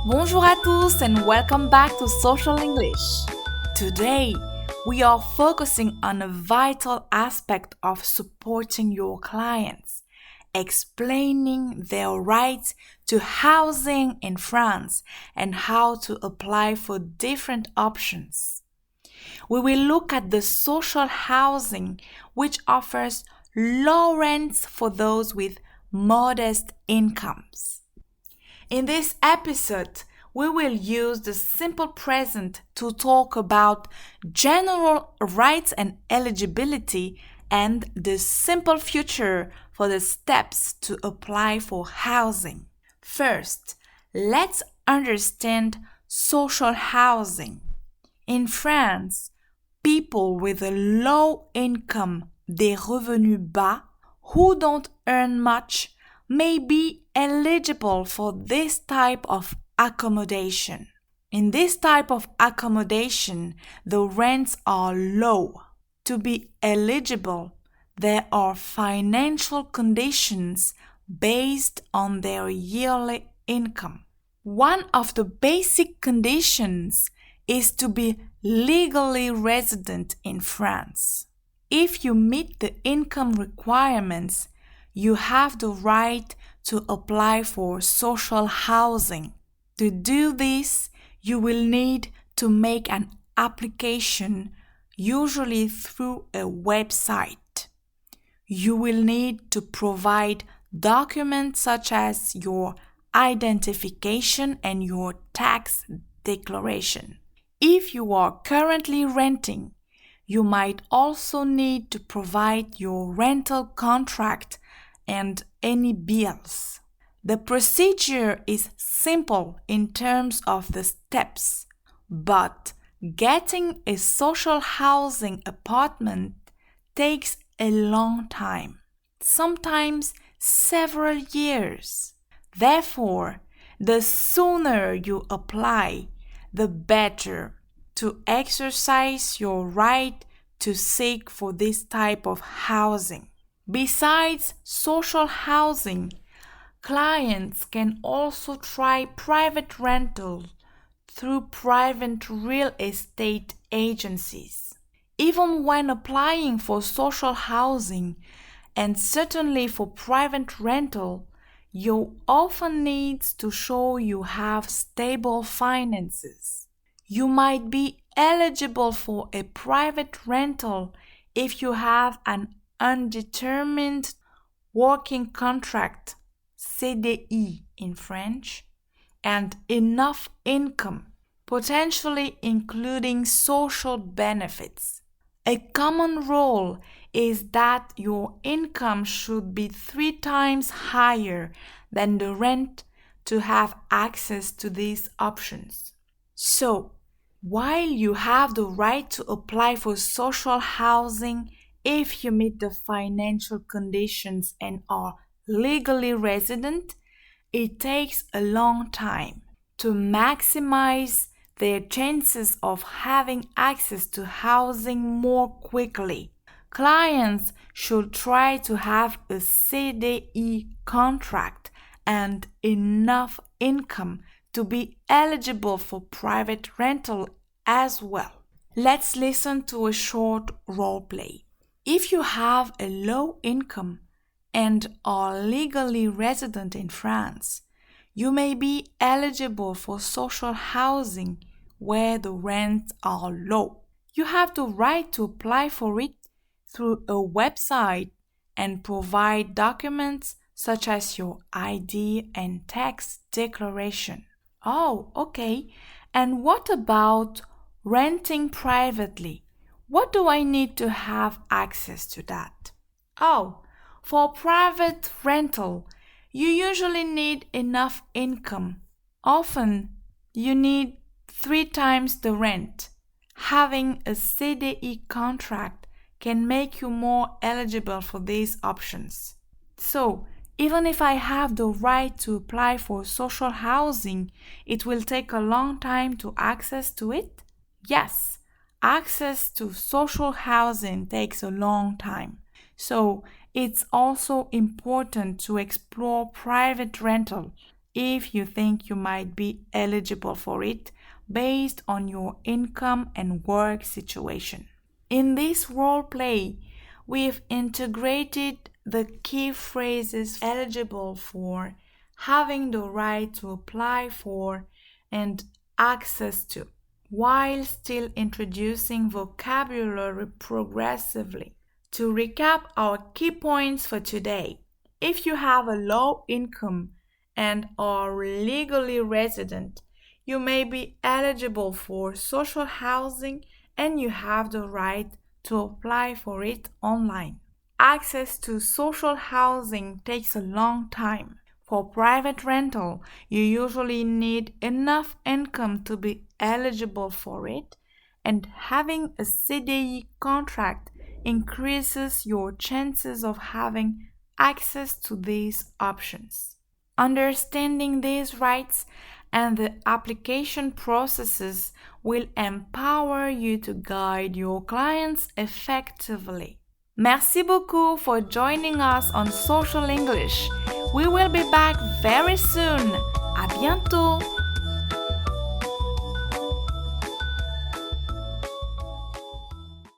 Bonjour à tous and welcome back to Social English. Today, we are focusing on a vital aspect of supporting your clients, explaining their rights to housing in France and how to apply for different options. We will look at the social housing, which offers low rents for those with modest incomes. In this episode, we will use the simple present to talk about general rights and eligibility and the simple future for the steps to apply for housing. First, let's understand social housing. In France, people with a low income, des revenus bas, who don't earn much, may be eligible for this type of accommodation. In this type of accommodation, the rents are low. To be eligible, there are financial conditions based on their yearly income. One of the basic conditions is to be legally resident in France. If you meet the income requirements, you have the right to apply for social housing. To do this, you will need to make an application, usually through a website. You will need to provide documents such as your identification and your tax declaration. If you are currently renting, you might also need to provide your rental contract and any bills. The procedure is simple in terms of the steps, but getting a social housing apartment takes a long time, sometimes several years. Therefore, the sooner you apply, the better to exercise your right to seek for this type of housing. Besides social housing, clients can also try private rental through private real estate agencies. Even when applying for social housing, and certainly for private rental, you often need to show you have stable finances. You might be eligible for a private rental if you have an undetermined working contract, CDI in French, and enough income, potentially including social benefits. A common rule is that your income should be 3 times higher than the rent to have access to these options. So, while you have the right to apply for social housing if you meet the financial conditions and are legally resident, it takes a long time. To maximize their chances of having access to housing more quickly, clients should try to have a CDI contract and enough income to be eligible for private rental as well. Let's listen to a short role play. If you have a low income and are legally resident in France, you may be eligible for social housing where the rents are low. You have the right to apply for it through a website and provide documents such as your ID and tax declaration. Oh, okay. And what about renting privately? What do I need to have access to that? Oh, for private rental, you usually need enough income. Often, you need 3 times the rent. Having a CDI contract can make you more eligible for these options. So, even if I have the right to apply for social housing, it will take a long time to access to it? Yes, access to social housing takes a long time. So, it's also important to explore private rental if you think you might be eligible for it based on your income and work situation. In this role play, we've integrated the key phrases eligible for, having the right to apply for, and access to, while still introducing vocabulary progressively. To recap our key points for today, if you have a low income and are legally resident, you may be eligible for social housing and you have the right to apply for it online. Access to social housing takes a long time. For private rental, you usually need enough income to be eligible for it, and having a CDI contract increases your chances of having access to these options. Understanding these rights and the application processes will empower you to guide your clients effectively. Merci beaucoup for joining us on Social English. We will be back very soon. À bientôt!